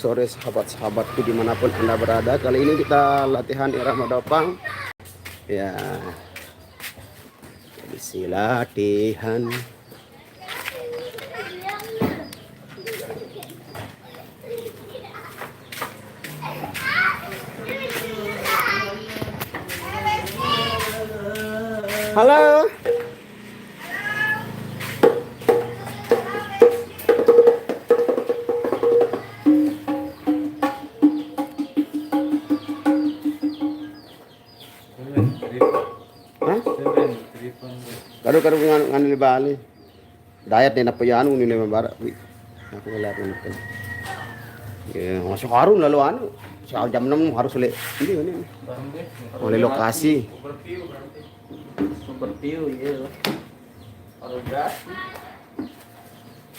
Sore sahabat-sahabatku dimanapun Anda berada. Kali ini kita latihan irama dopang. Ya, isi latihan. Halo. Karo nganu Bali. Diet ni napa anu ni lema barak. Aku ngeliat itu. Ya, masuk harum lalu anu. Jam 6 harus lek. Ini. Oleh lokasi. Super view ya. Harus gas.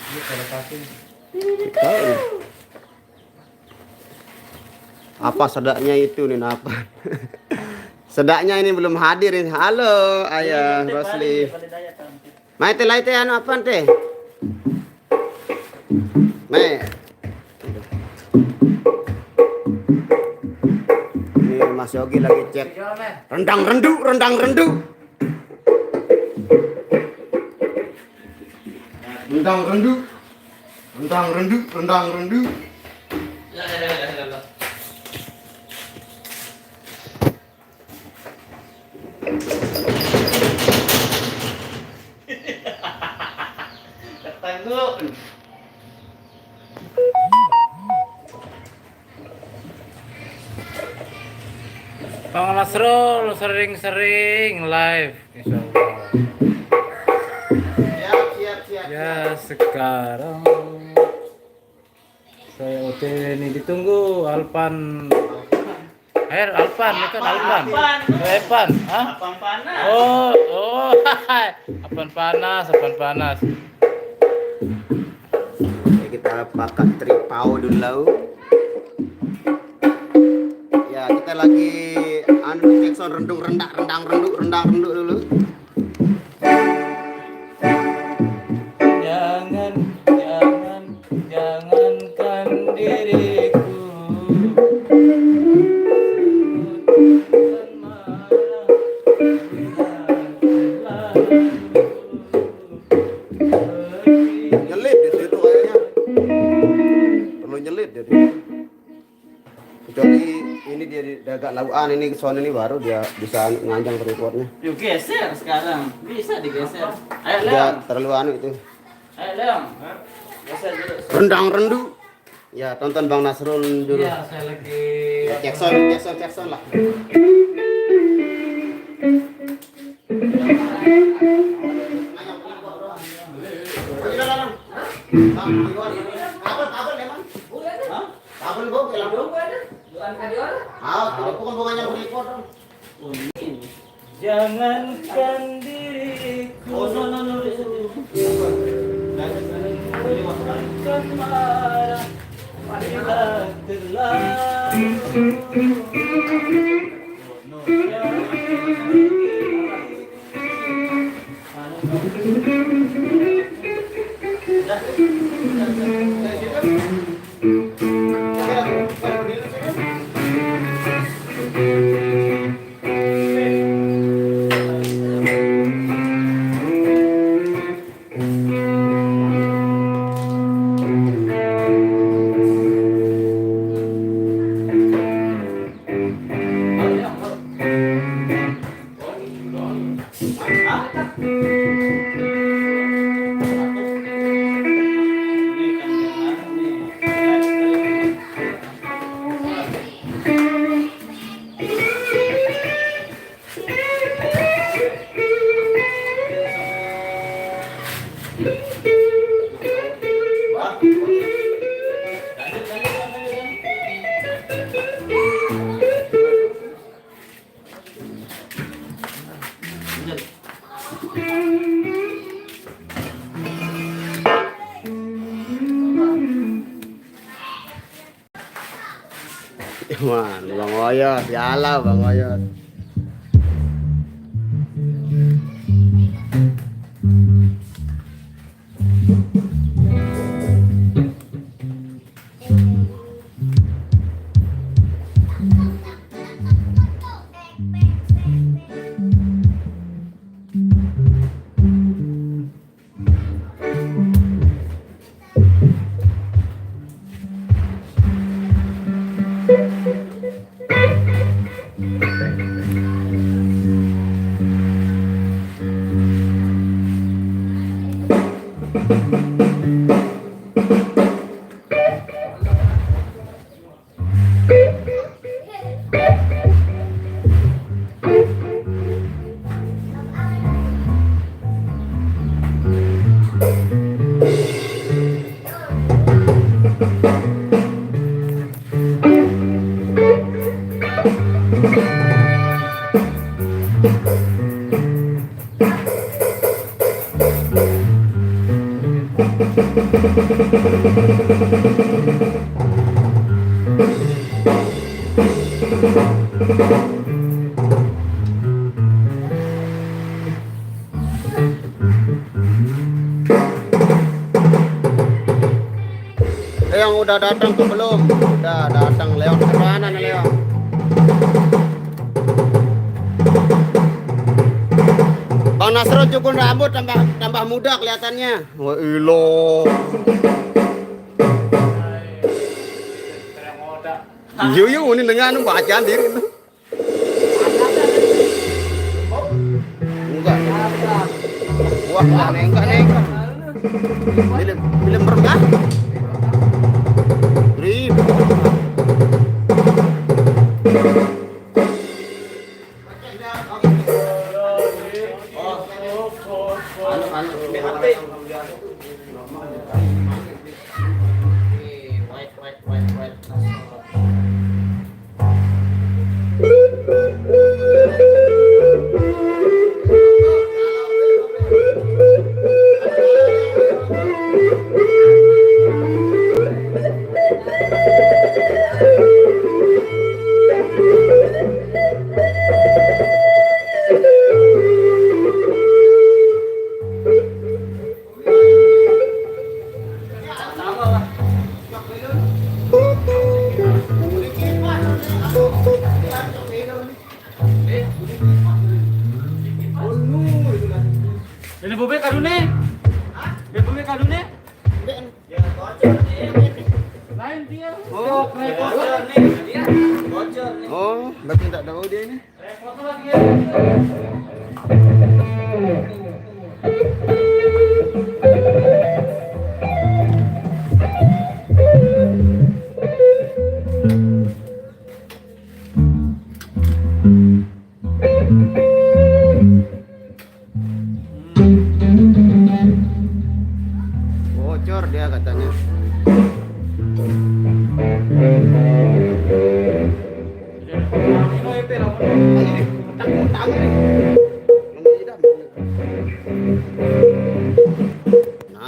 Ini kalau kasih. Tahu. Apa sedaknya itu nih apa? Sedaknya ini belum hadir ini. Halo, Ayah Rosli. Maite laite anu apa teh? Mai. Ini Mas Yogi lagi cek. Rendang rendu. Rendang rendu. Ya. Ketangguh. Bang Nasrul sering-sering live insyaallah. Siap. Ya sekarang saya OTW ini ditunggu Alpan. Alpan bukan Alpan. Alpan, hah? Apang panas. Oh, Apaan panas. Oke, kita pakai tripau dulu. Ya, kita lagi anu Jackson rendang dulu. Jangankan diriku. Nyelip di situ kayaknya. Perlu nyelip dia. Kecuali ini dia agak lauan ini soal ini baru dia bisa nganjang tripodnya. Yuk geser sekarang. Bisa digeser. Ayo Dia Leong. terlalu anu itu. Ayo Leong. Geser dulu. Rendang rendu. Ya, tonton Bang Nasrul dulu. Iya, saya lagi Ya, Jackson lah. jangankan diriku. Jangankan marah bila Man, Bang Oyot, yalah Bang Oyot. Leong udah datang tuh belum? Udah datang Leong, kemana nih Leong? Bang Nasro cukur rambut tambah muda kelihatannya. Wah ilo. Iya ini dengan bacaan diri itu. Enggak. Wah enggak nih. Film berkah. Rib. Ini bube kadune. Ini bube kadune. Lain dia. Oh, Bocor nih. Dia bocor nih. oh, berarti tak tahu dia ini. Repot lagi. Bocor dia katanya. Nah,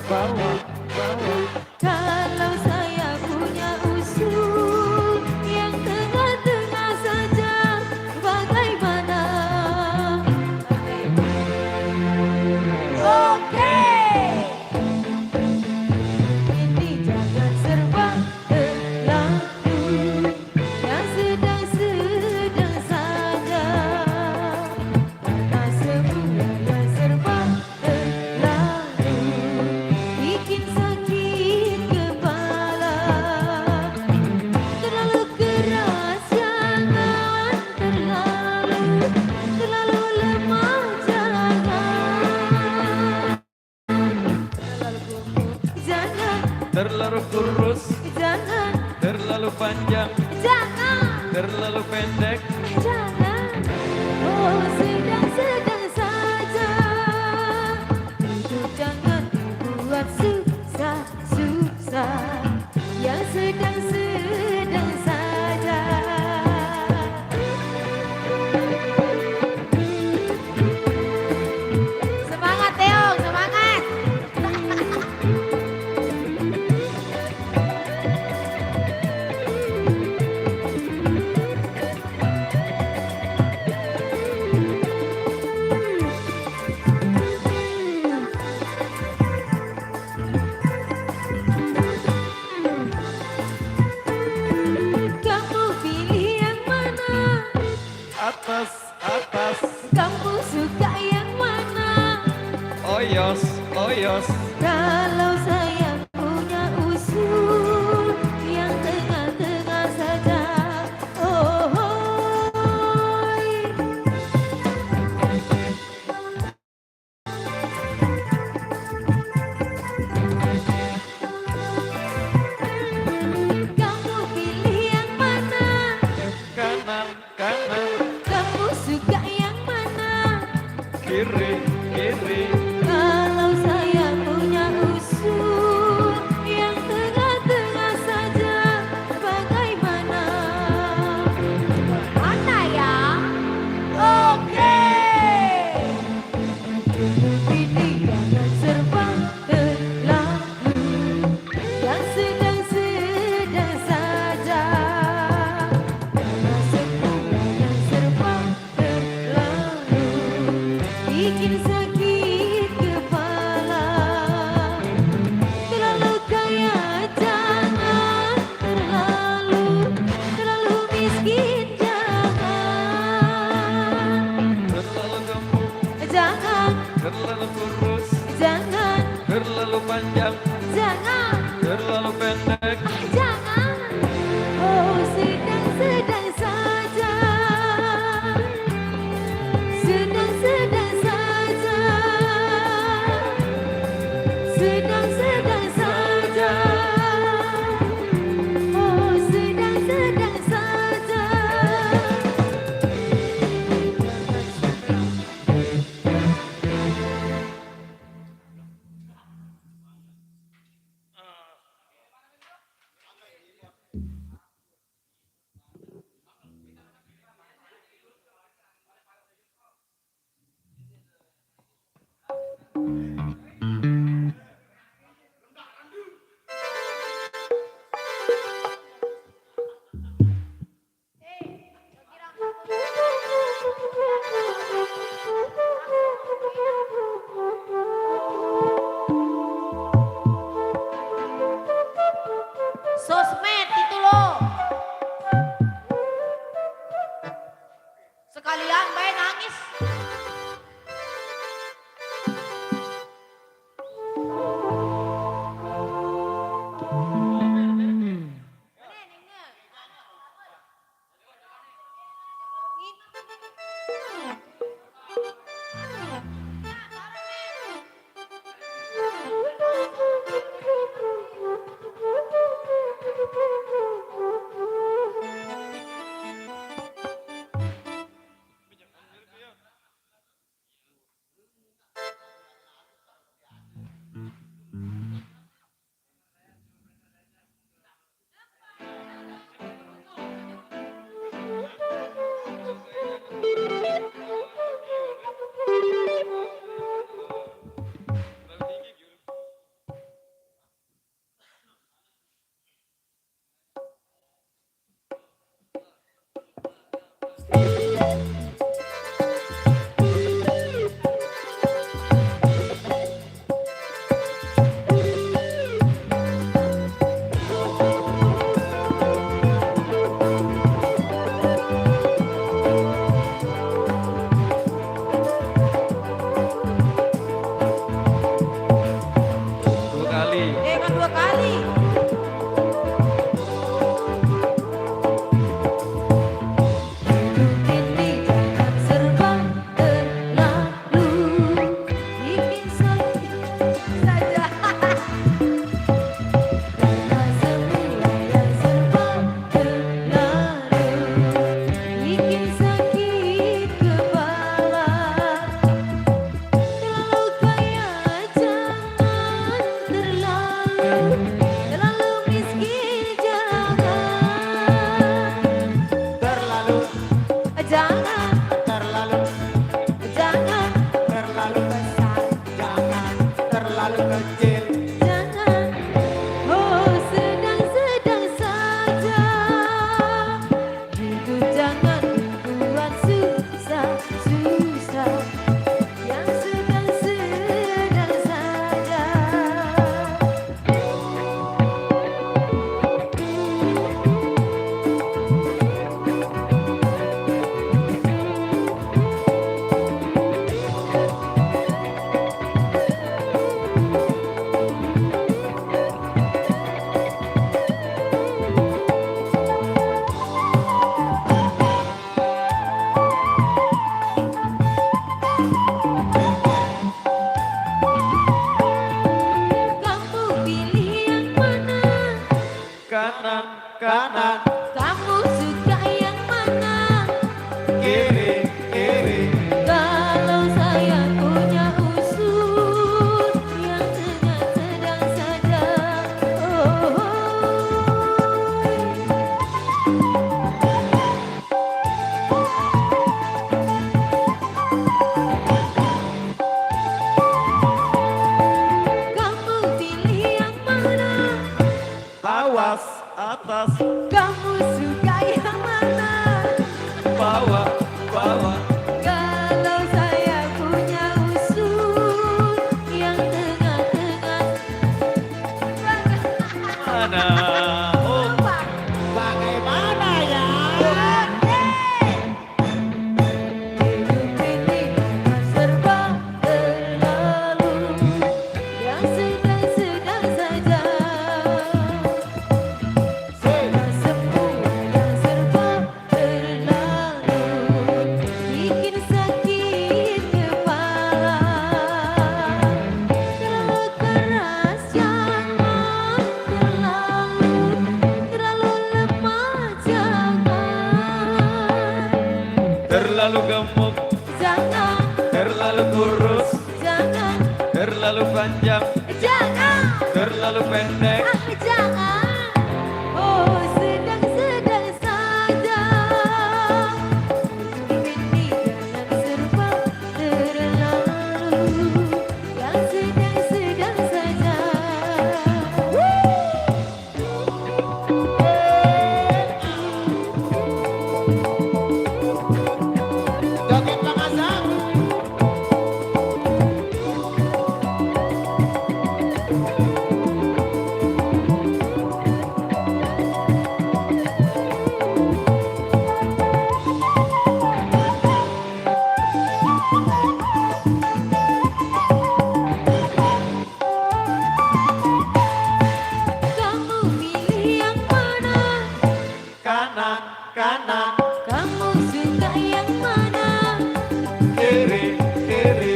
bawa, bawa. Kalau saya punya usul yang tengah-tengah saja, bagaimana? Oke. Ini jangan serba terlalu, yang sedang-sedang saja. Karena semua yang serba terlalu bikin sakit kepala. Terlalu keras jangan, terlalu lemah jangan. Terlalu gemuk jangan, Terlalu kurus, terlalu panjang, jangan, terlalu pendek. jangan. Oh, sedang-sedang saja. Hidup jangan dibuat susah-susah, yang sedang-sedang saja. Semangat Theo, semangat. Kamu pilih yang mana? Atas, atas, Kamu suka yang mana? oyos, oyos. Kalau saya punya usul yang tengah-tengah saja. Oh, kamu pilih yang mana? Kanan, kanan, Kamu suka yang mana? kiri, kiri. Kalau saya punya usul yang tengah-tengah saja, bagaimana? Mana ya? Oke. Ini jangan serba terlalu, yang sedang-sedang saja. Karena semua yang serba terlalu bikin sakit kepala. Terlalu kaya jangan, terlalu miskin jangan. Terlalu gemuk, Jangan, terlalu kurus, jangan, terlalu panjang, jangan, terlalu pendek. jangan. Oh, sedang-sedang saja. Sedang-sedang saja. Sedang-sedang saja. Oh, sedang-sedang saja. Sosmed itu loh. Sekalian bae nangis. terlalu kecil. Jangan, oh sedang-sedang saja. Hidup jangan buat susah-susah. Yang sedang-sedang saja. Kamu pilih yang mana? Kanan, kanan, Kamu suka yang mana? kiri, kiri. Kalau saya punya usul yang sedang saja. Oh, kamu pilih yang mana? Awas, atas, Kamu suka yang mana? bawah, bawah. Kalau saya punya usul yang tengah-tengah. Mana? Oh, bagaimana ya? Hidup ini serba terlalu, yang sedang-sedang saja. Semua yang serba terlalu, bikin sakit kepala. Terlalu keras jangan, terlalu lemah jangan. Terlalu gemuk, Jangan, terlalu kurus, jangan, terlalu panjang, jangan, terlalu pendek. jangan. Oh sedang-sedang saja. Ini jangan serba terlalu, yang sedang-sedang saja. Joget Makassar. Kamu pilih yang mana? Kanan, kanan, Kamu suka yang mana? kiri, kiri.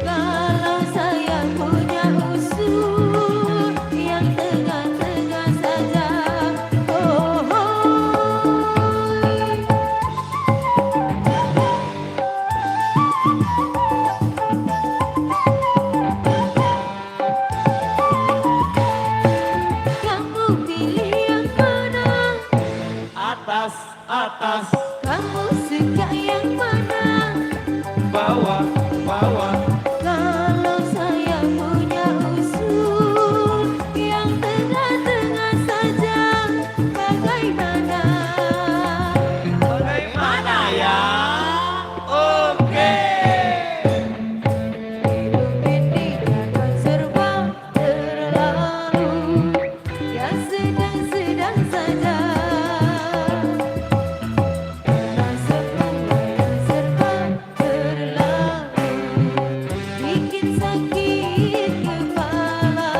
Kalau saya punya usul yang tengah-tengah saja. Oh, kamu pilih yang mana? Atas, atas, Kamu suka yang mana? bawah, bawah. Kalau saya punya usul yang tengah-tengah saja, bagaimana? Bagaimana ya? Oke. Hidup ini jangan serba terlalu, yang sedang-sedang saja. Karena semua yang serba terlalu, bikin sakit kepala.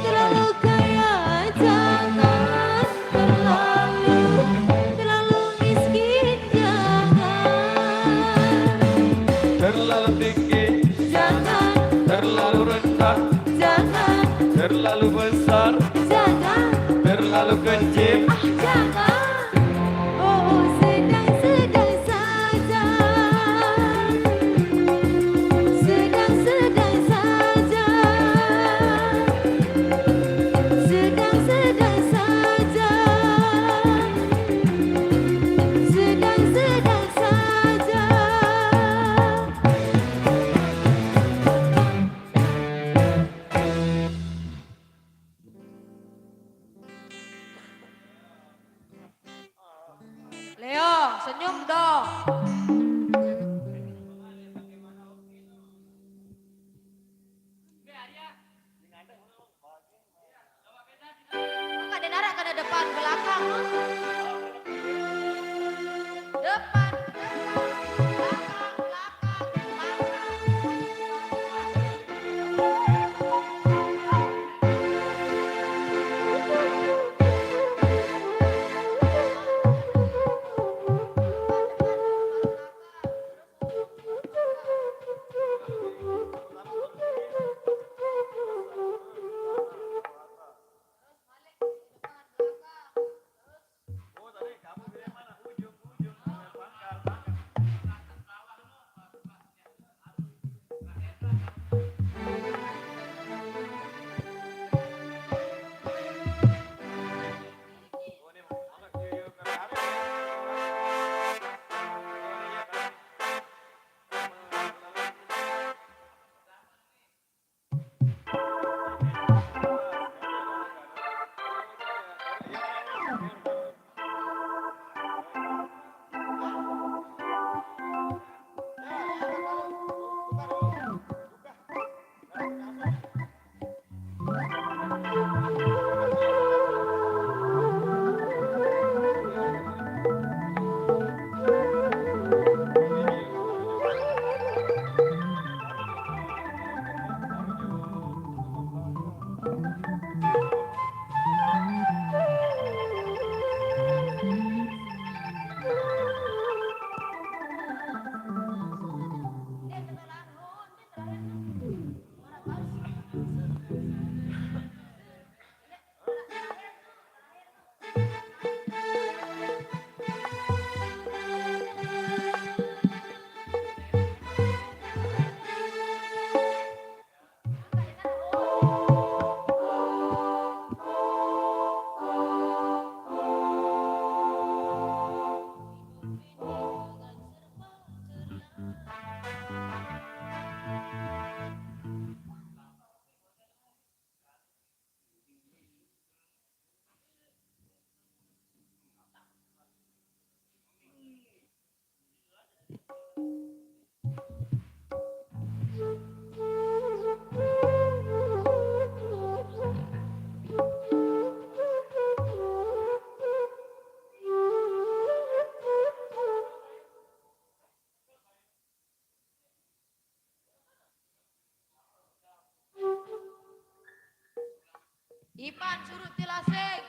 Terlalu kaya jangan, terlalu miskin jangan. Terlalu tinggi, Jangan, terlalu rendah, jangan, terlalu besar, jangan, terlalu kecil. jangan. Oh sedang-sedang saja. Sedang-sedang saja. Sedang-sedang saja. Sedang-sedang saja. depan belakang. Depan belakang Ipan surut tilaseng.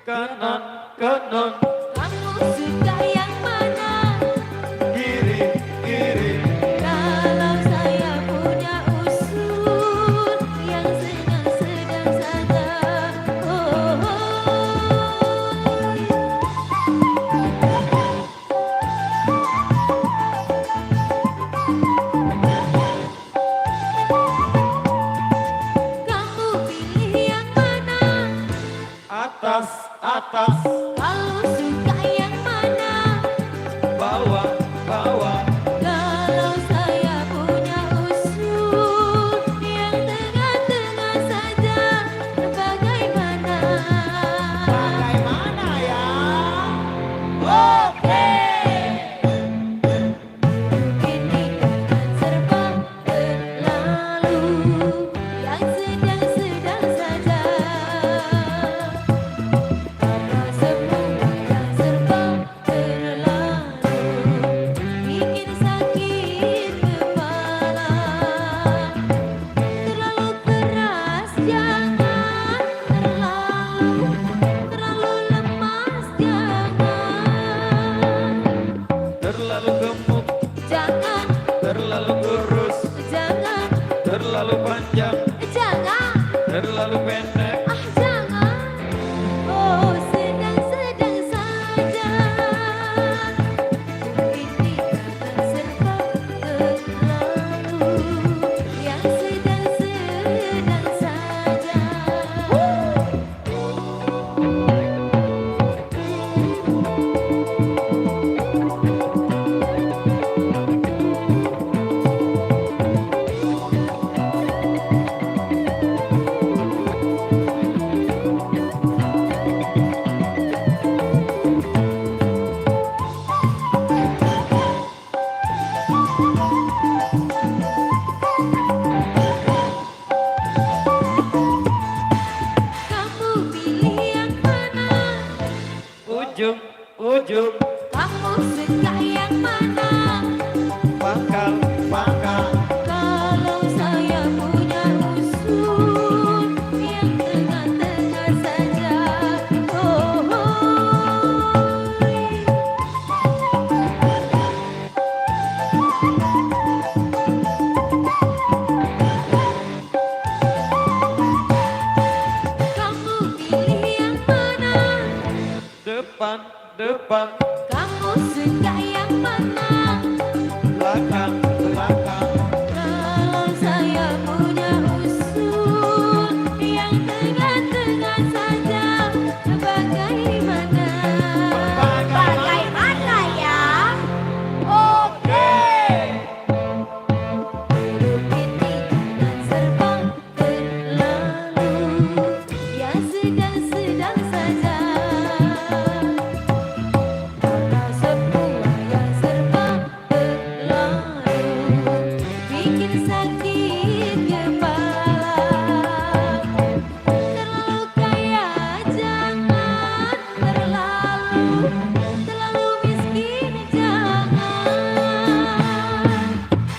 kanan, kanan, Kamu suka yang mana? kiri, kiri, Kalau saya punya usul yang sedang-sedang saja. Oh, oh. Kamu pilih yang mana? atas, atas, Kalau suka yang mana? bawah, bawah, Kalau saya punya usul yang tengah-tengah saja, bagaimana? Bagaimana ya? Oke. Ini kan serba berlalu, yang sedang-sedang saja. Karena semua yang serba berlalu, bikin sakit kepala. Terlalu keras jangan, terlalu lemas jangan. terlalu gemuk, Jangan, terlalu kurus, jangan, terlalu panjang, jangan, terlalu pendek. ah jangan. Oh, sedang-sedang saja. Ini akan serba berlalu, yang sedang-sedang saja. Kamu pilih yang mana? Ujung, ujung, Kamu suka yang mana? pangkal, pangkal, Kalau saya punya usul yang tengah-tengah saja. Oh, oh. Kamu pilih yang mana? depan, depan, Kamu suka yang mana? belakang, belakang, Kalau saya punya usul yang tengah-tengah saja, bagaimana? Bagaimana ya? Oke. Ini kan serba berlalu, yang sedang-sedang saja. Karena semua yang serba berlalu, bikin sakit kepala. Terlalu kaya jangan, terlalu miskin jangan.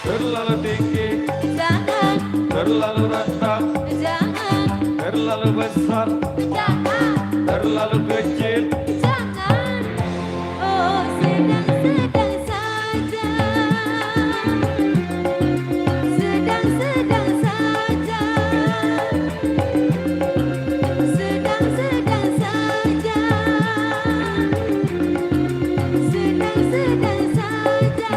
terlalu tinggi, Jangan, terlalu rendah, jangan, terlalu besar, jangan, terlalu kecil. jangan. Oh, sedang-sedang saja. Sedang-sedang saja. Sedang-sedang saja. Sedang-sedang saja.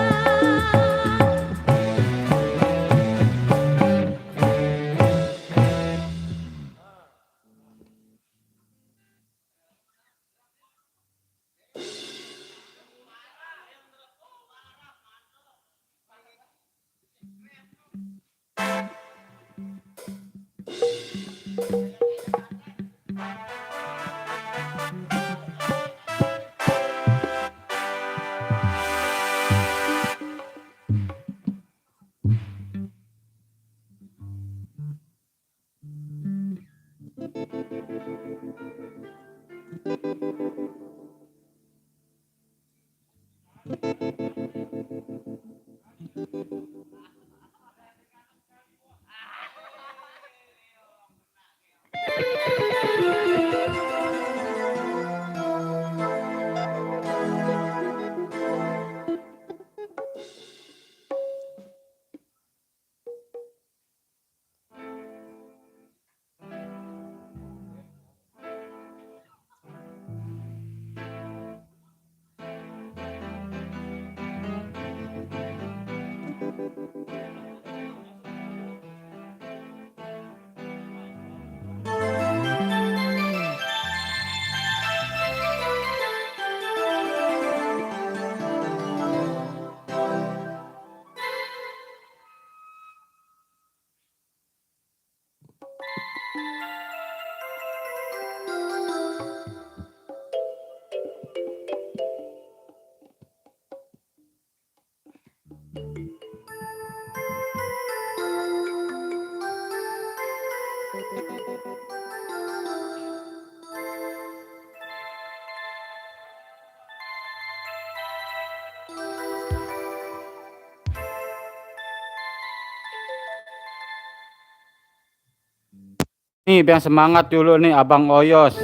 Nih, biar semangat dulu nih Abang Oyos.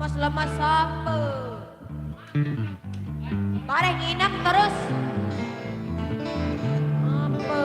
lemas-lemas apa? Bareng nginep terus. Apa?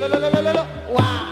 Lo. Wah.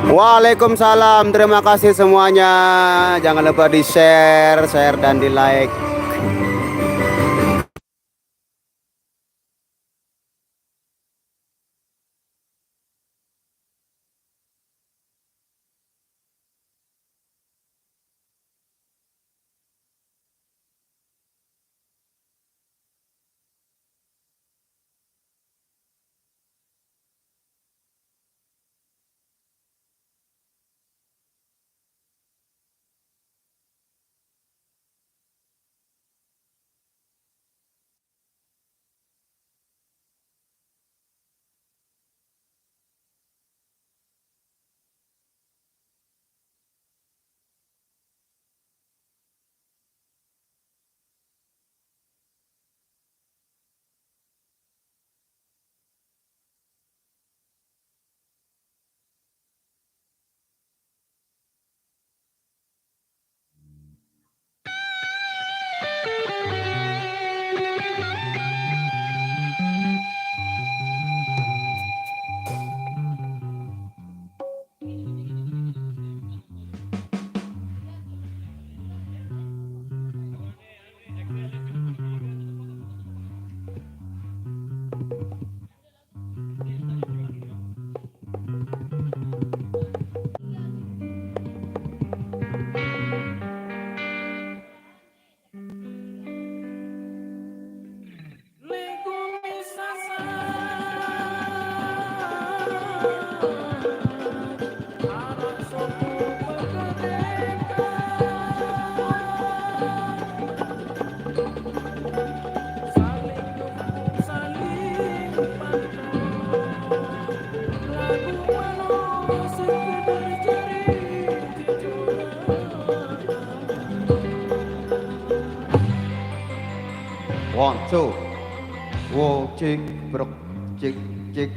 Waalaikumsalam. Terima kasih semuanya. Jangan lupa di share dan di like. One, two, wo, cik, brok, cik, cik.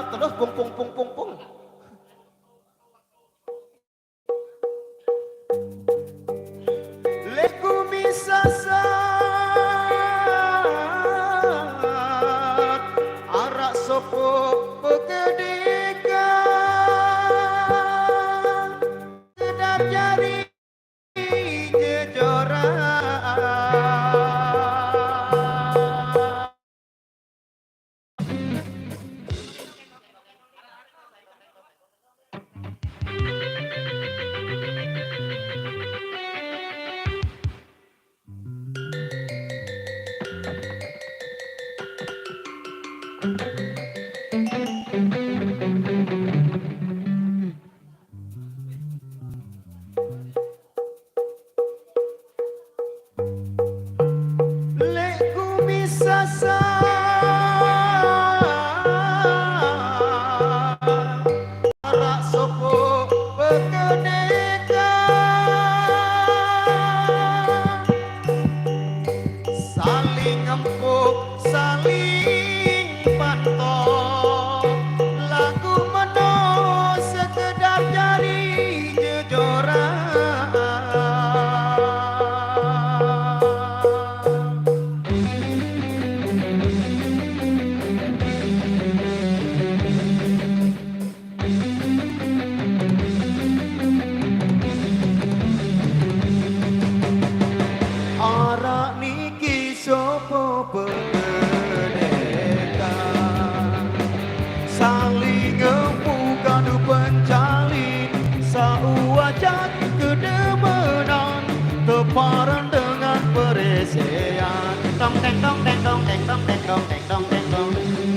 Terus pung pung pung pung pung. Leku misasa arak sopo pegedeka sedap jari jejoran.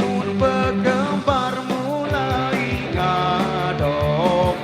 Nun bergembar mulai ngadok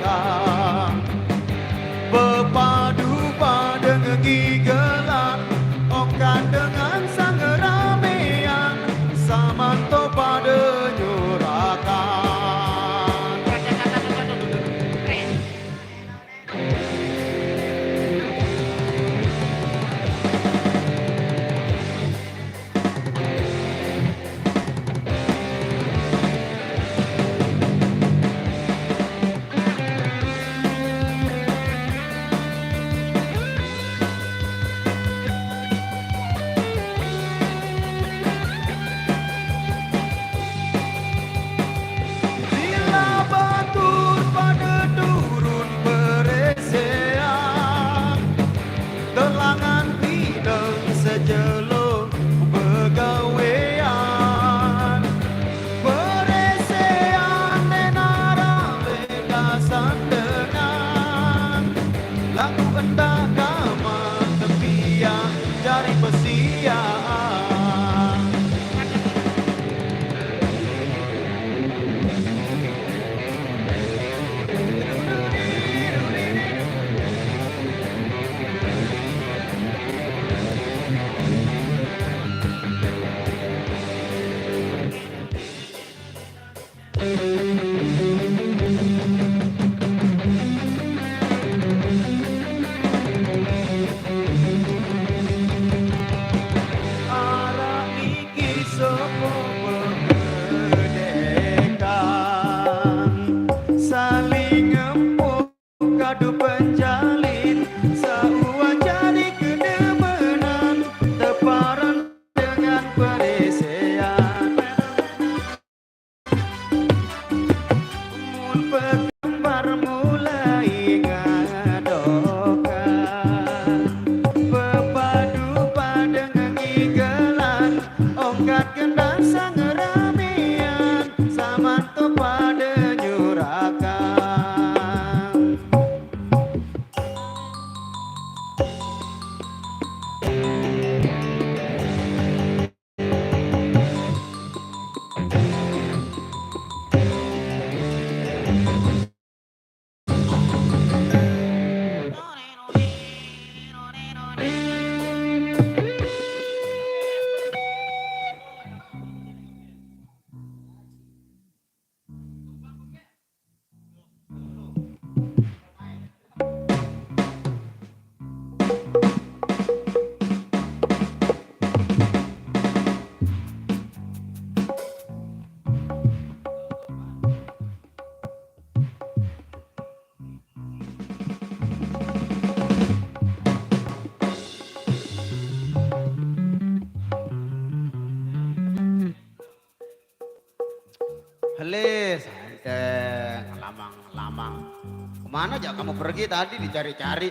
Kemana aja kamu pergi tadi dicari-cari?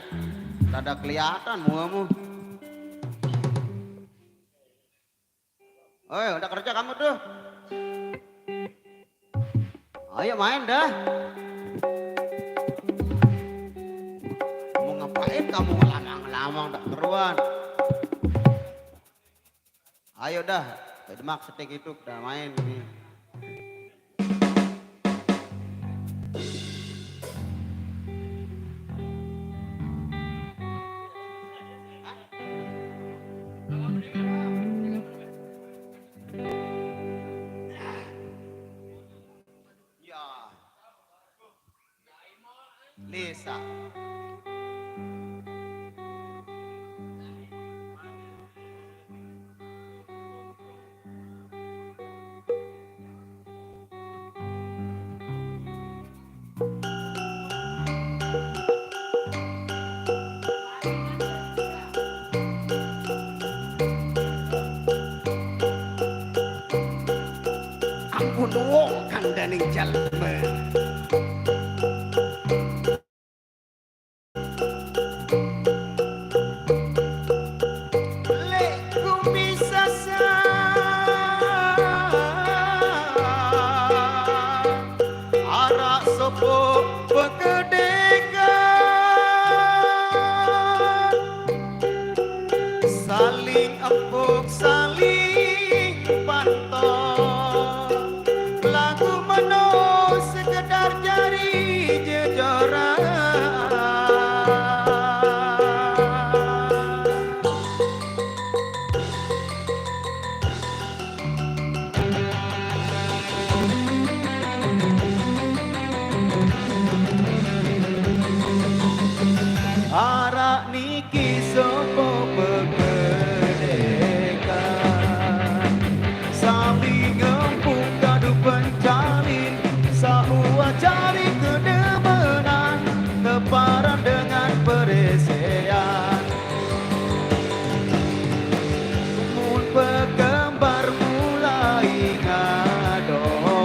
Tak ada kelihatan muamu. Oi, udah kerja kamu tuh. Ayo main dah. Mau ngapain kamu ngelamang-ngelamang tak keruan? Ayo dah, Demak setik itu udah main nih. Ya, Lisa. Ampun wong kandhaning jalma. Lek ku bisa arak sopo pegedekan, saling empuk saling pantau, lagu meno sekedar jari jejoran. Arak niki sopo pegedekan, saling empuk kadu pencalin, saua cari kedemenan, keparan dengan peresean. Mun pegembar mulai ngadokan,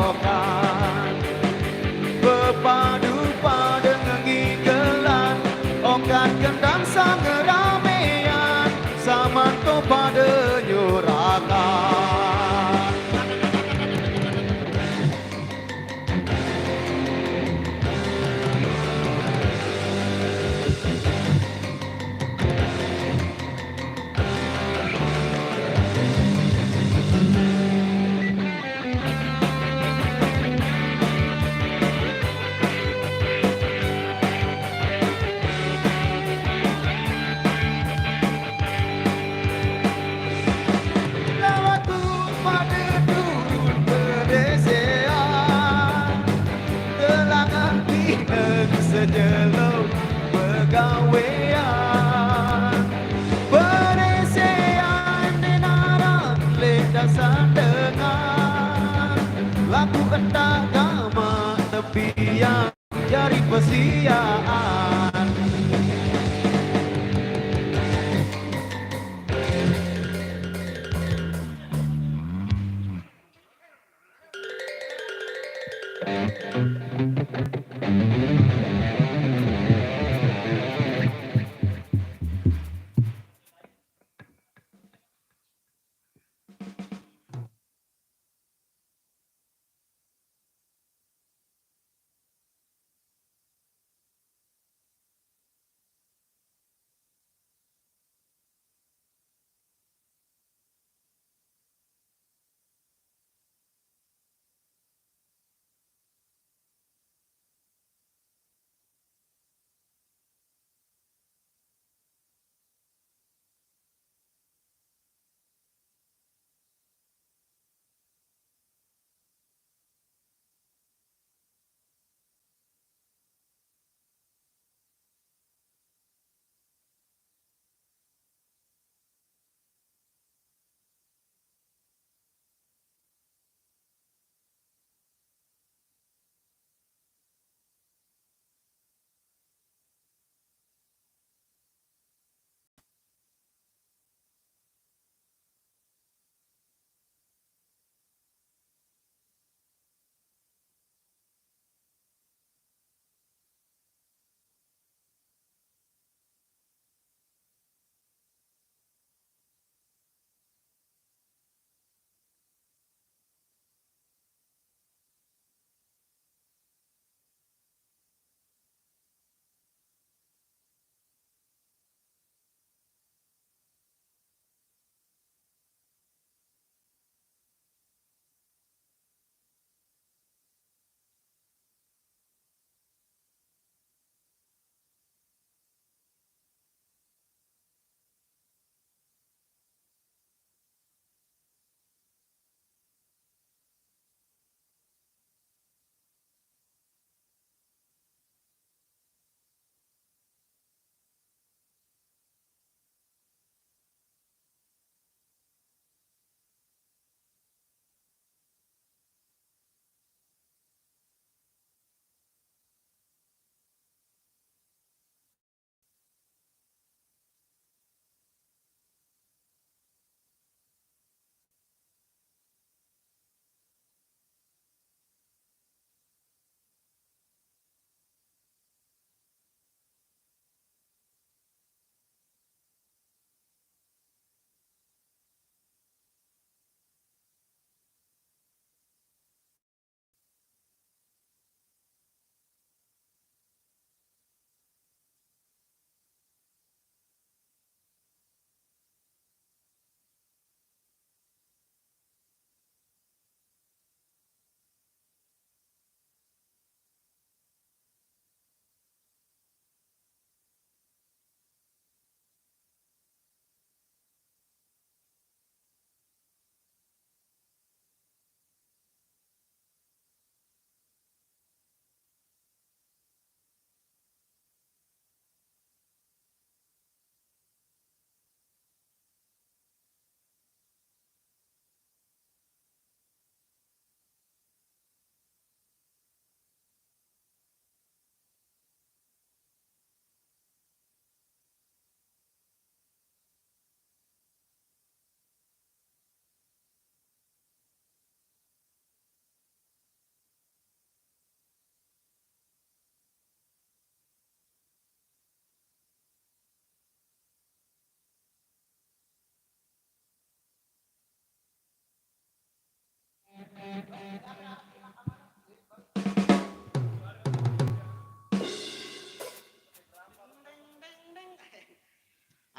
bepadu pada ngigelan, okat kendang sang ramean, samanto pada nyurakan. Lawatku pada turun pedesean, telangan pineng sejelok pegawean, peresean denaran lek dasar dengan, laku entak gama tepian jari pesiaan.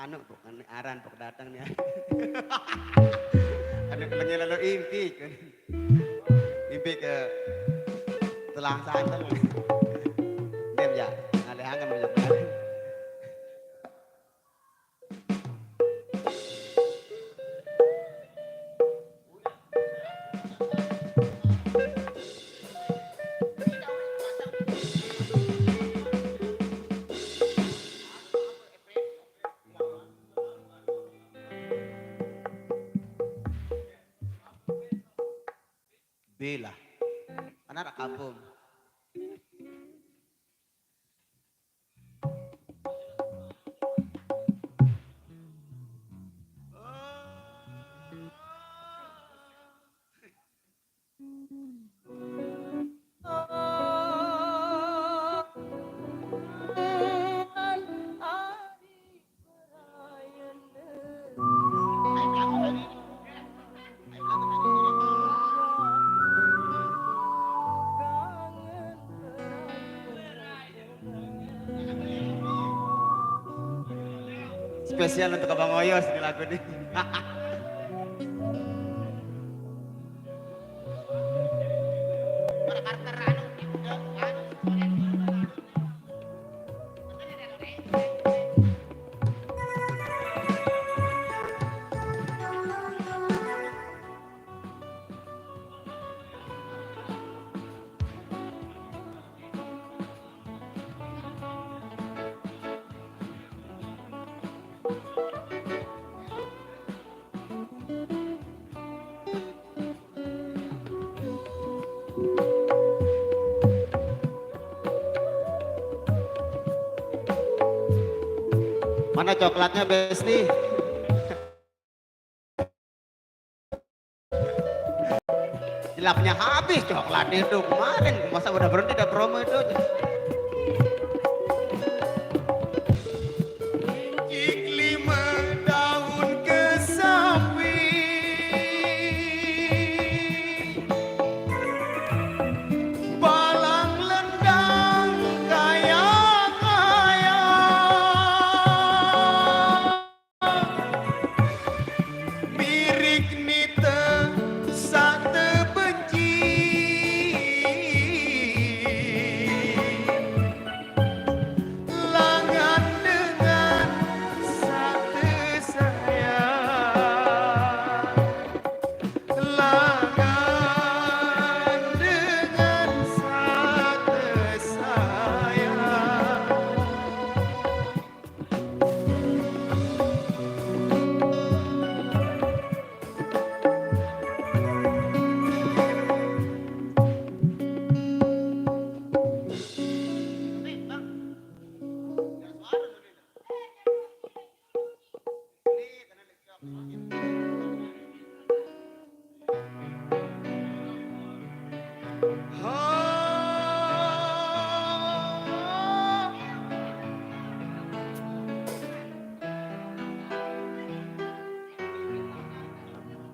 anu bukan aran pok datang nih. Ada kelengnya lalu impi ke tulang santan. Dem ya, ada hangat banyak banget. Bila, anak kampung. Spesial untuk Abang Oyos di lagu ini. Mana coklatnya Besti? Jelapnya habis coklat itu kemarin. Masa udah berhenti udah promo itu aja. Lima daun kesawi palang lendang kaya-kaya mirik nite sate benci langan dengan sate sayang langan dengan sate sayang.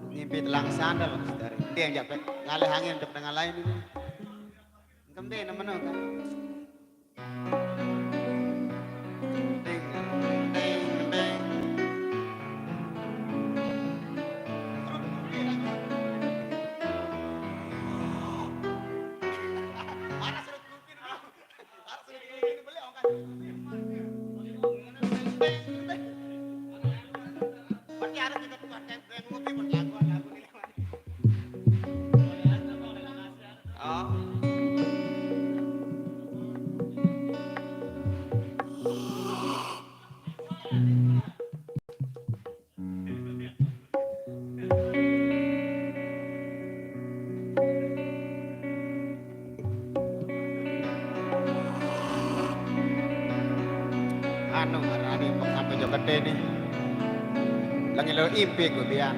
Ngimpi telang sandal dari dia yang japet ngalih angin untuk dengan lain ini. Engkem deh namanya kan. Ding ding ding. Mana sudah kupin? Harus sudah kupin beli kan. Berarti harus kita buat kayak ngopi buat lagu ini. Oh. Anu ngarani kok sampai jo gede nih. Lagi lo impi gue biar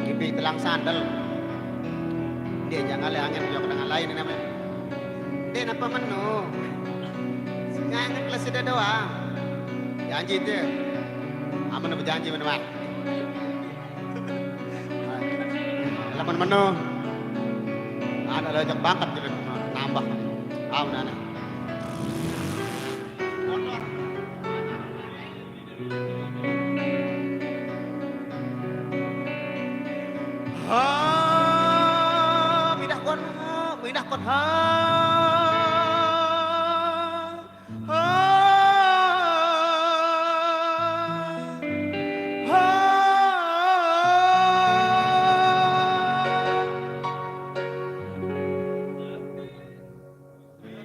impi telang sandal. Dia jangan angin jo dengan lain ini namanya. Dia apa menu? Ngangen kelas itu doang. Janji itu. Aman berjanji mana? Lapan menu. Ada lojak bangkat gitu nambah. Ah mana? kon ha ha.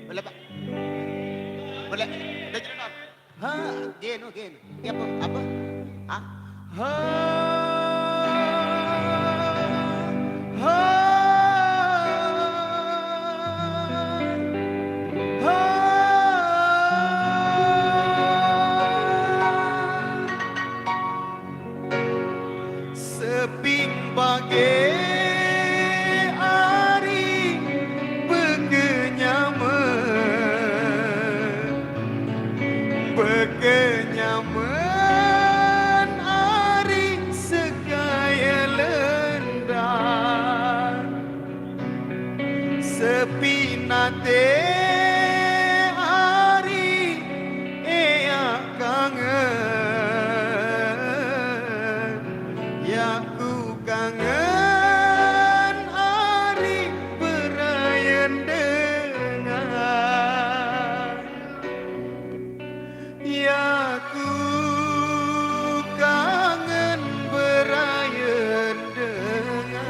Boleh Pak? Boleh? Udah jadi non? Ha, again. Ya apa? Ha? Ha. Ha. Ha. Seping bagai ari bekenyaman ari sekaya lendang sepi nate ari ea kangen ya ku kangen ari berayan dengan ya ku kangen berayan dengan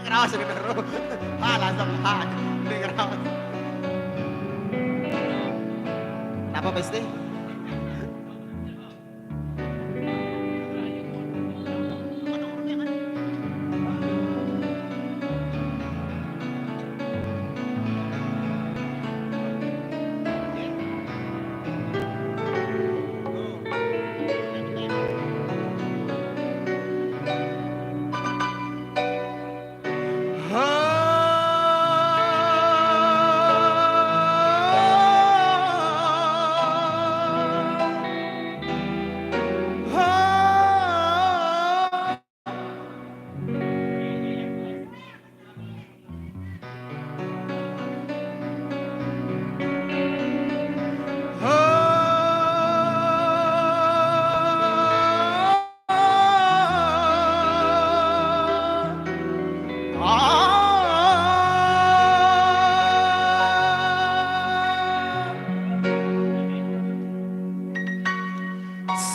Ngerawas ini baru. Langsung ini ngerawas. Kenapa Besti?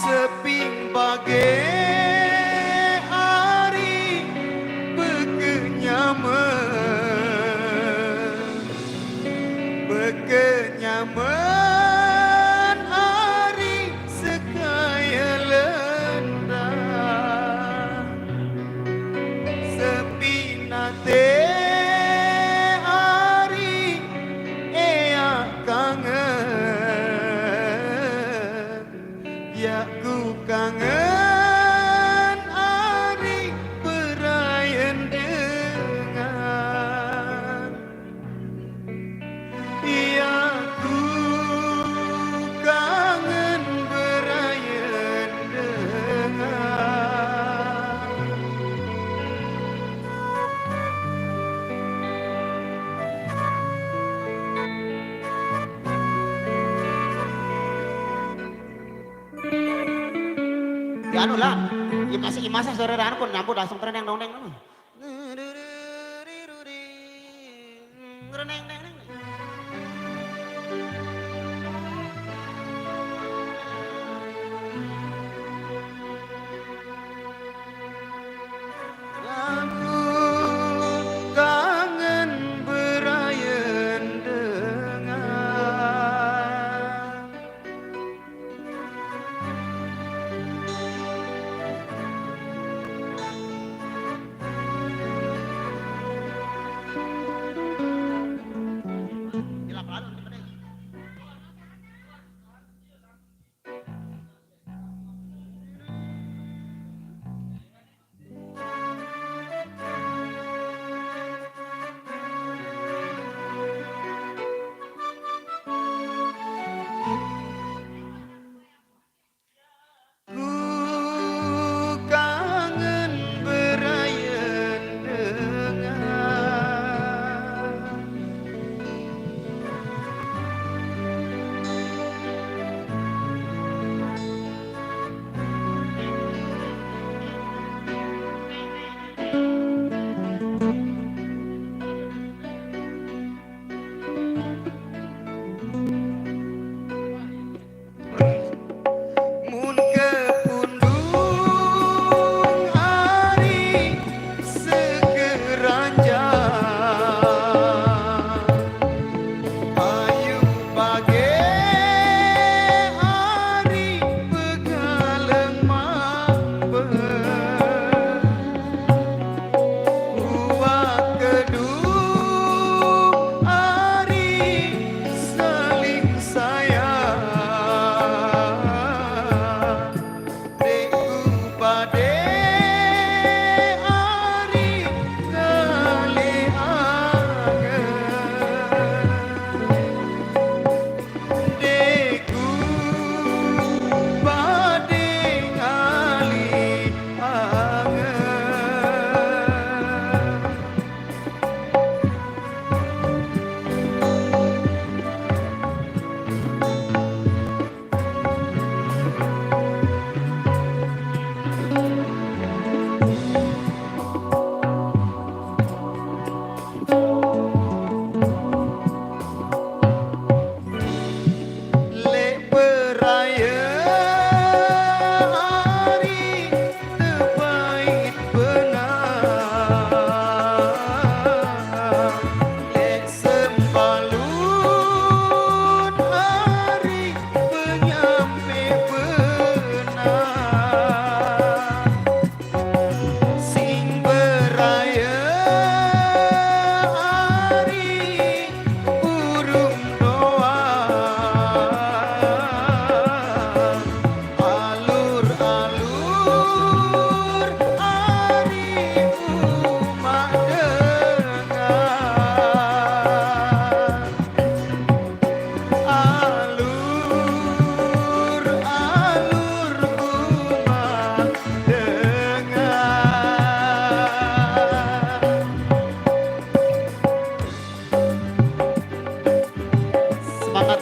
Seping bagai ari bekenyaman ari sekaya lendang sepi nate ari ea kangen ya ku kangen ari berayan dengan ya ku kangen berayan dengan ya anu lah imasa saudara anu pun nyambut langsung tereneng neng aku kangen berayan dengan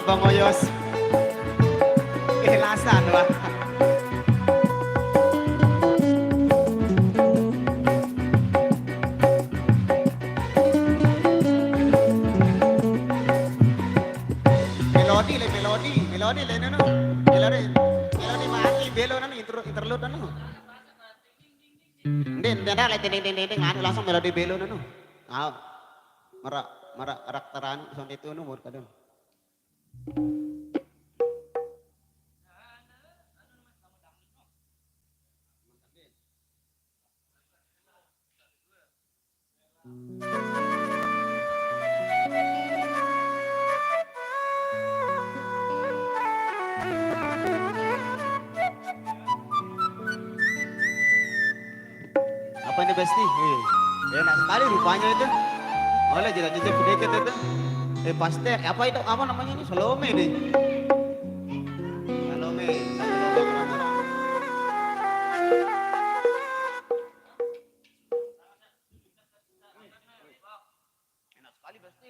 Bang Oyos. Kehilasan wah. Melodi le melodi le nono. Melodi mati belo nono interlude nono. Ndenda le ting anu langsung melodi belo nono. Ah, marak karakteran sound itu nono mur kadang. Apa ini Besti? Enak sekali rupanya itu. Oleh jejak sedikit itu. Pasti apa itu? Apa namanya ini? Salome deh. Salome. Enak sekali Besti.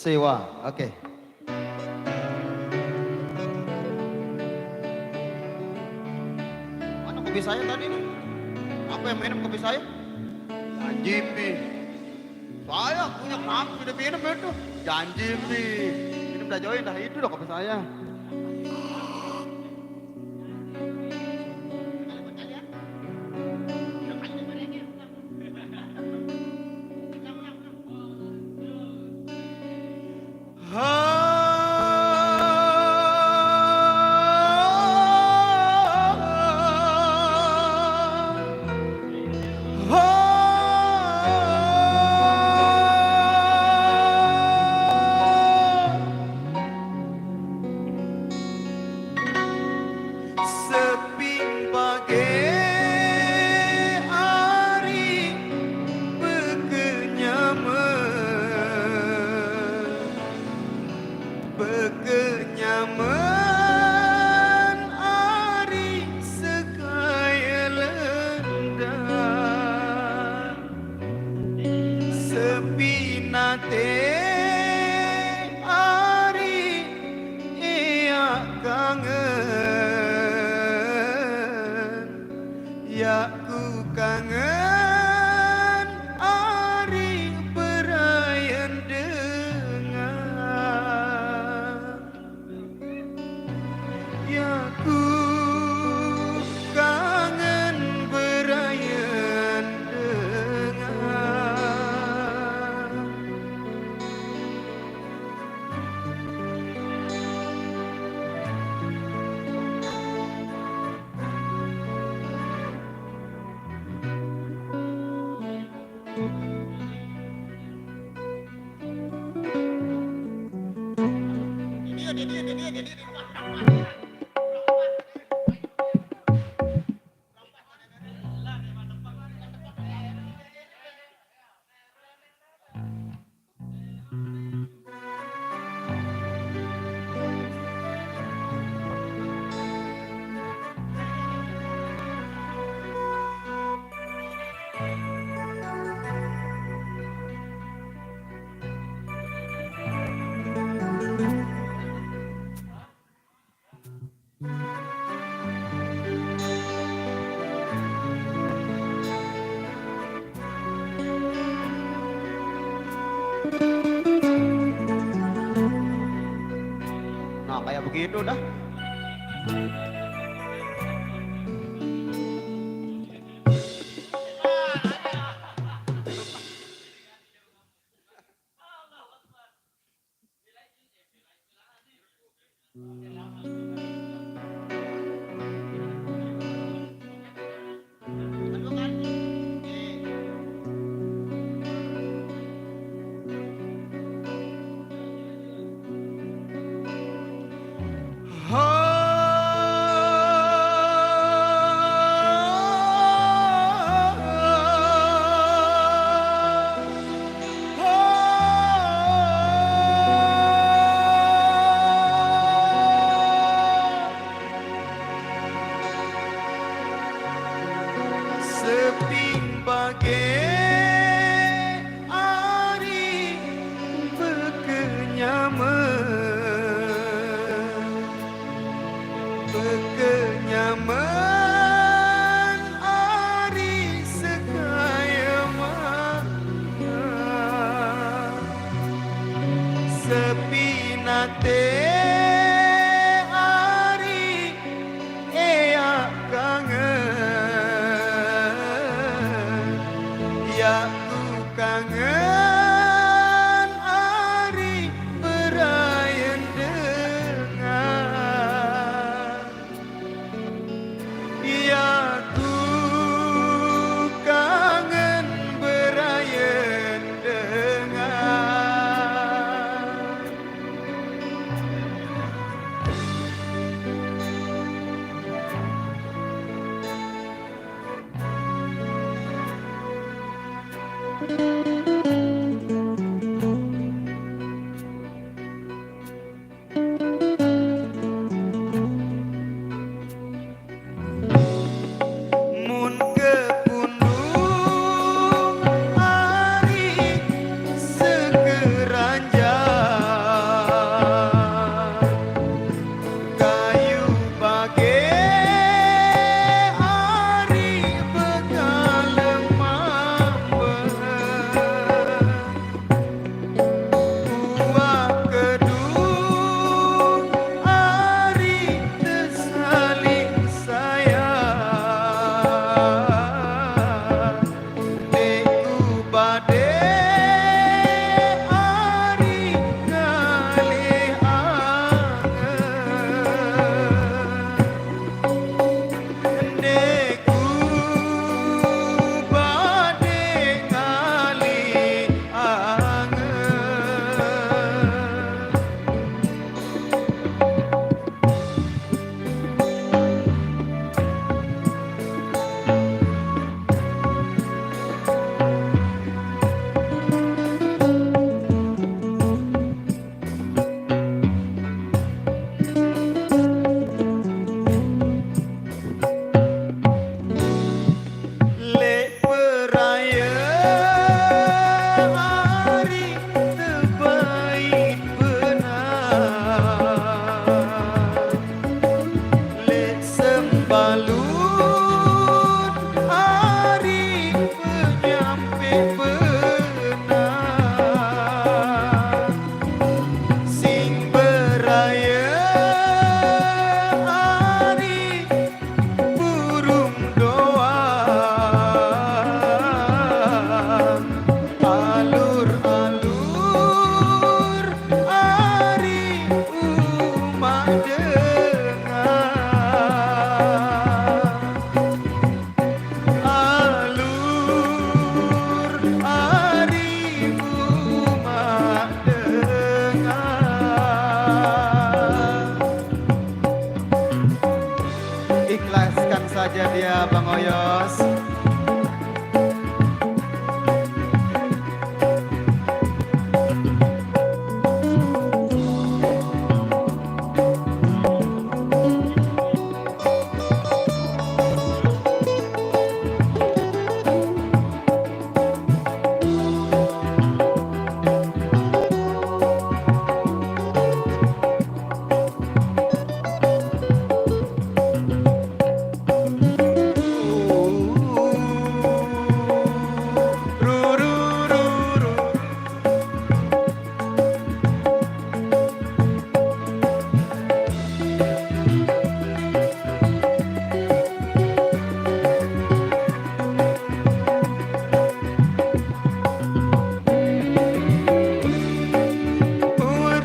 Sewa, oke. Mana kopi saya tadi nih? Apa yang minum kopi saya? Janji, Pi. Saya punya kamu sudah minum itu. Janji, Pi. Minum dah join dah, itu dah kopi saya. Kenyaman ari sekaya lendang sepi nate ari ia kangen ya ku kangen ari berayan ya ku kangen berayan dengan Nah, kayak begitu dah. seping bagai ari bekenyaman Ikhlaskan saja dia Bang Oyos.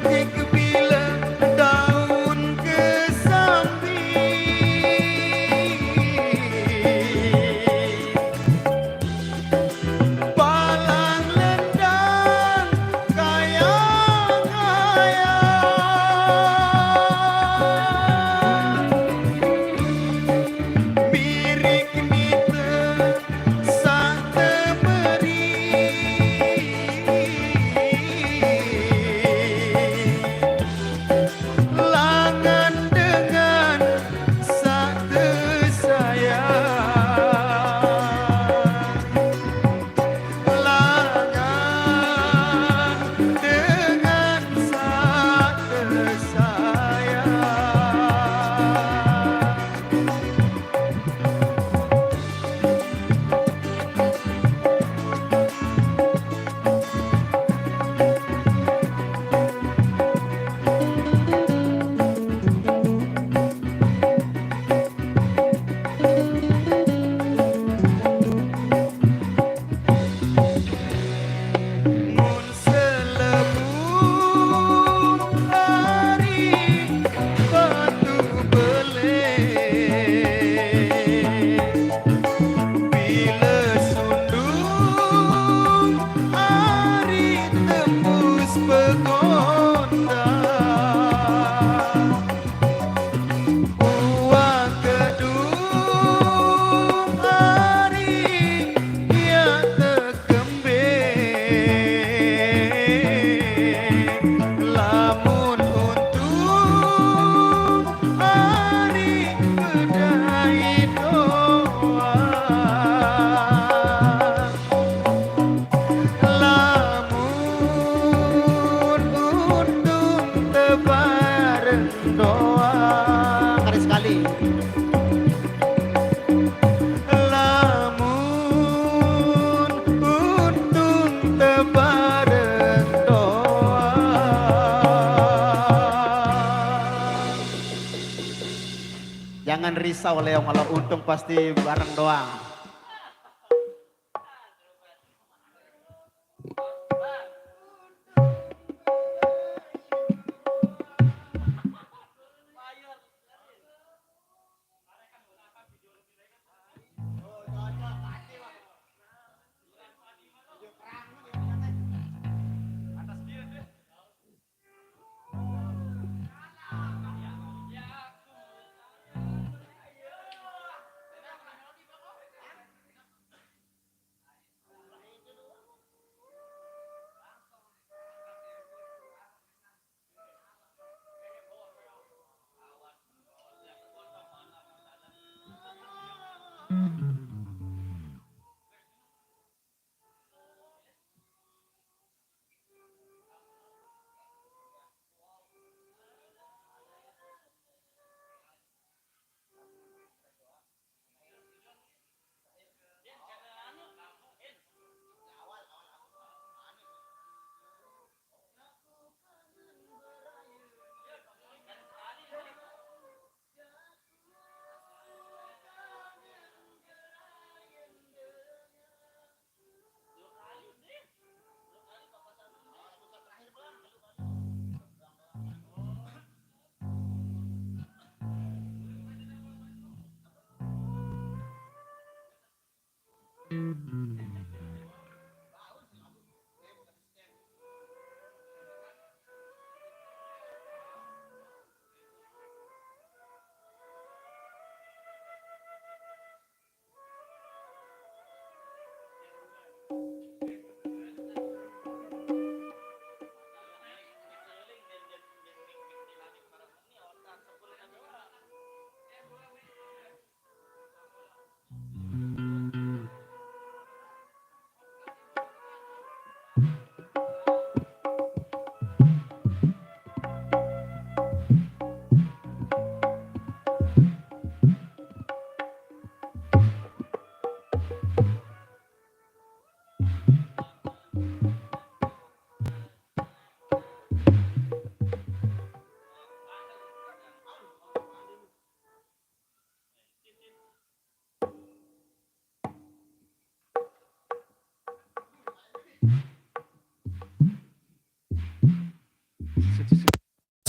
Petik bila daun kesambi, palang lendang kayang-kayang, birik nite sang temeri, langan dengan satu sayang, langan dengan satu sayang. Mun selebung hari batu beleh, bila sundung hari tembus pegondang, uang kedung hari yang terkembang, lamun untung hari kedai doang, lamun untung tebareng doang. Kali sekali. Lamun untung tebareng doang. Jangan risau Leong, kalau untung pasti bareng doang.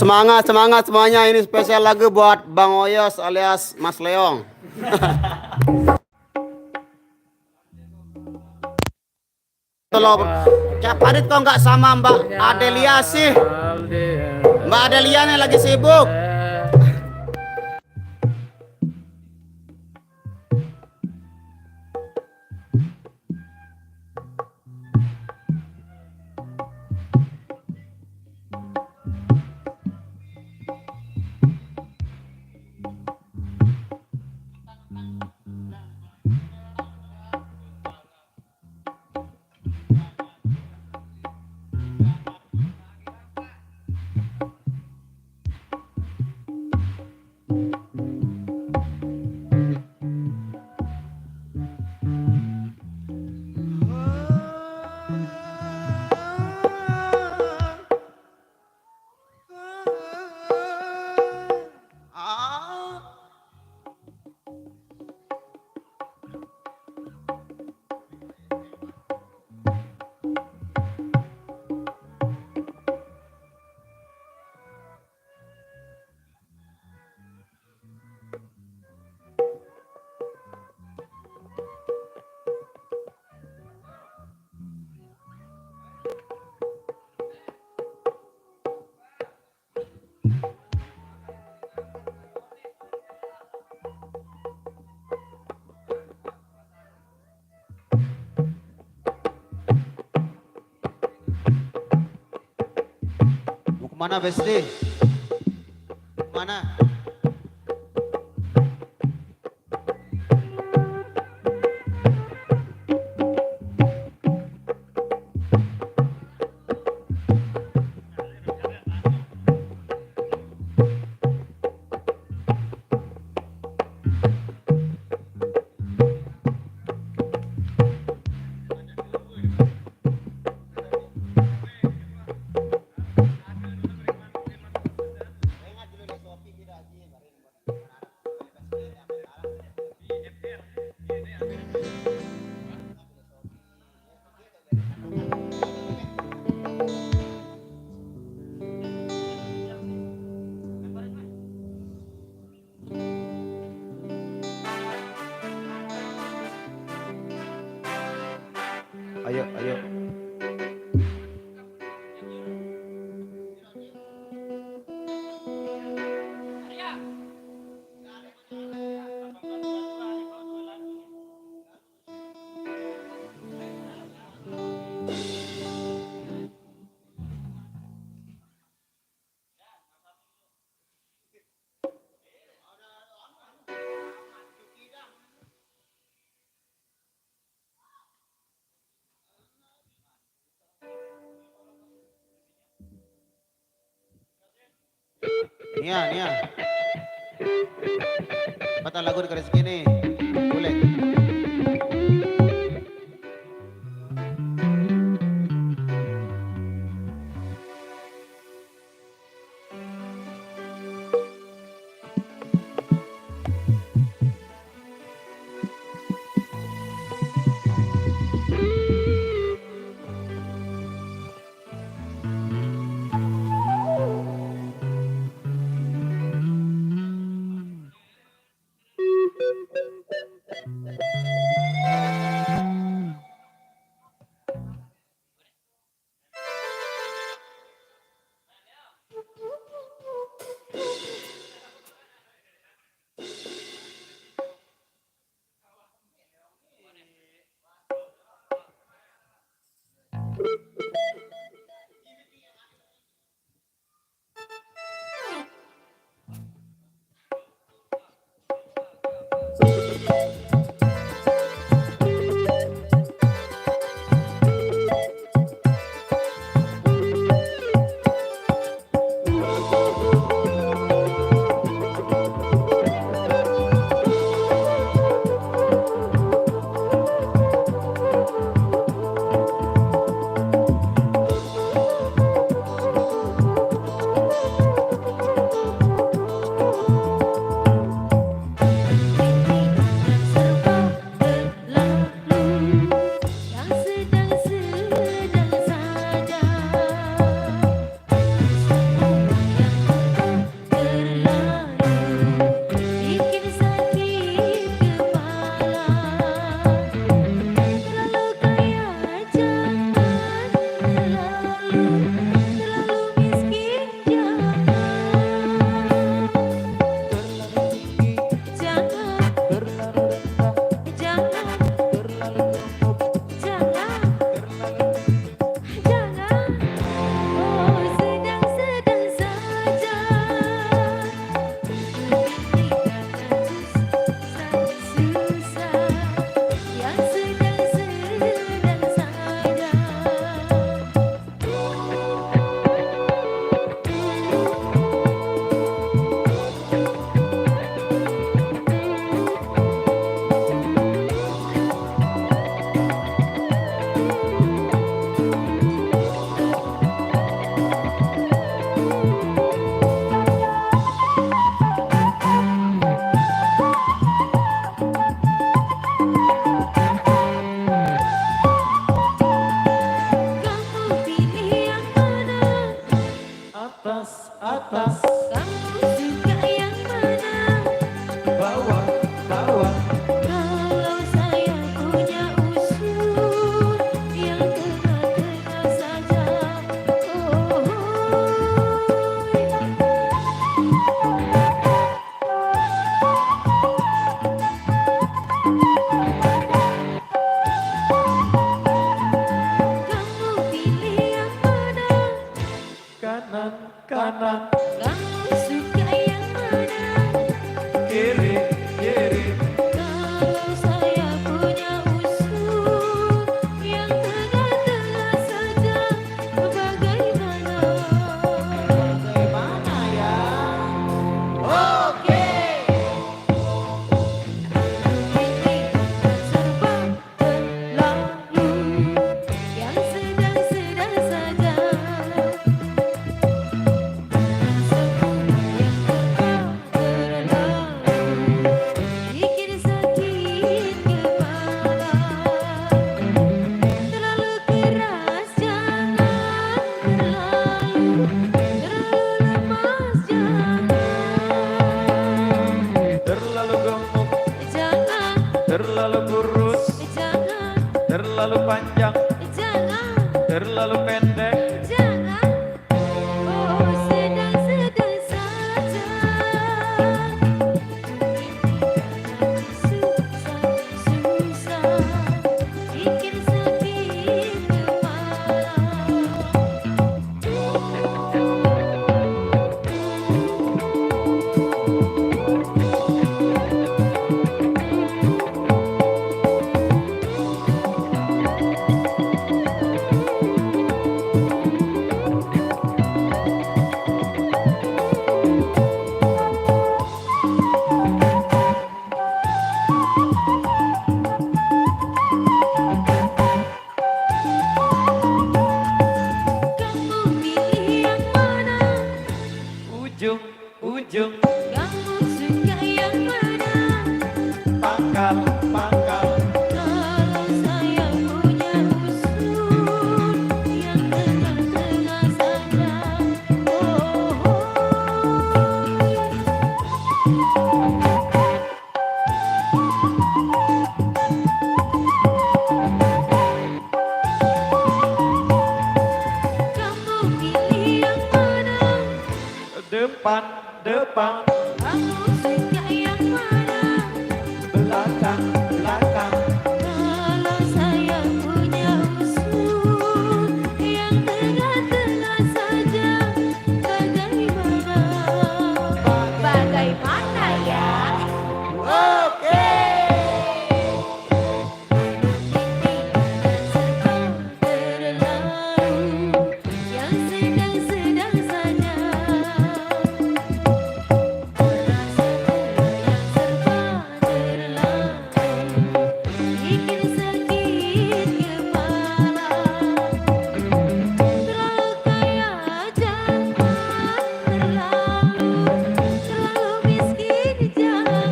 Semangat, semangat semuanya. Ini spesial lagu buat Bang Oyos alias Mas Leong. Tolong, Cak Padit kok nggak sama Mbak Adelia sih? Mbak Adelia nih lagi sibuk. Mana Besti? Mana? Ayo, ayo. Nia, Nia. Patah lagu di rezeki nih. Boleh. panjang, Jangan, terlalu pendek. jangan. Oh, sedang-sedang saja. Susah, bikin sakit kepala. Kamu pilih yang mana? Ujung, Kamu suka yang mana? pangkal, Kalau saya punya usul yang tengah-tengah saja. Oh, kamu pilih yang mana? depan, Kamu suka yang mana? belakang. Kalau saya punya usul yang tengah-tengah saja. Bagaimana? Bagaimana ya? Oke. Yang sedang-sedang saja. Merasa yang serba terlalu, bikin sakit kepala. Terlalu kaya jangan, terlalu miskin jangan,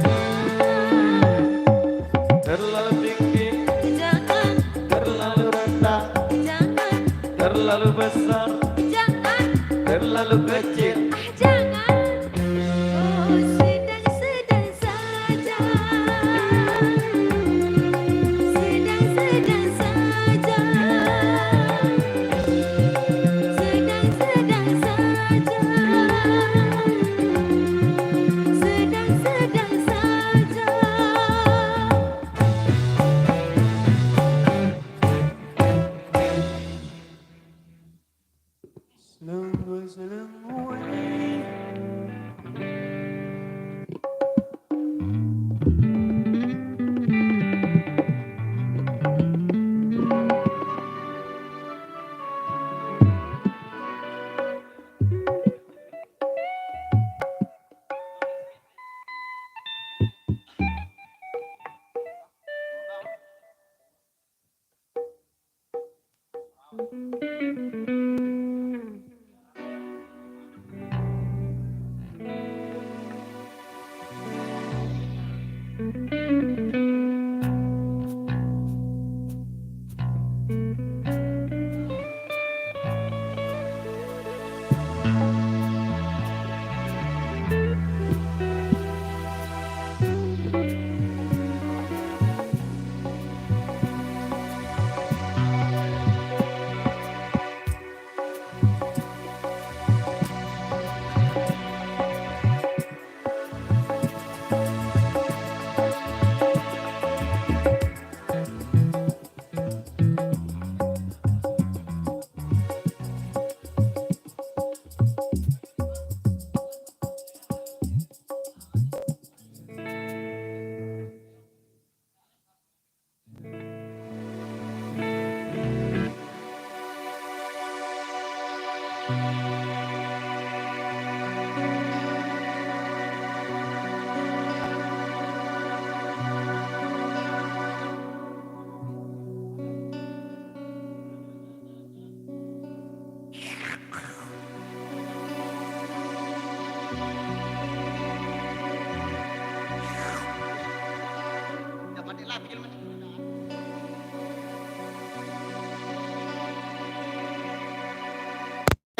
Terlalu tinggi, jangan, terlalu rendah, jangan, terlalu besar, jangan. terlalu kecil. Jangan, oh sedang-sedang saja. Sedang-sedang saja. Sedang-sedang saja. Sedang-sedang saja.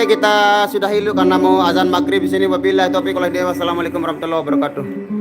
Kita sudah hilu karena mau azan maghrib di sini. Wabillahi taufiq wal hidayah. Wassalamualaikum warahmatullahi wabarakatuh.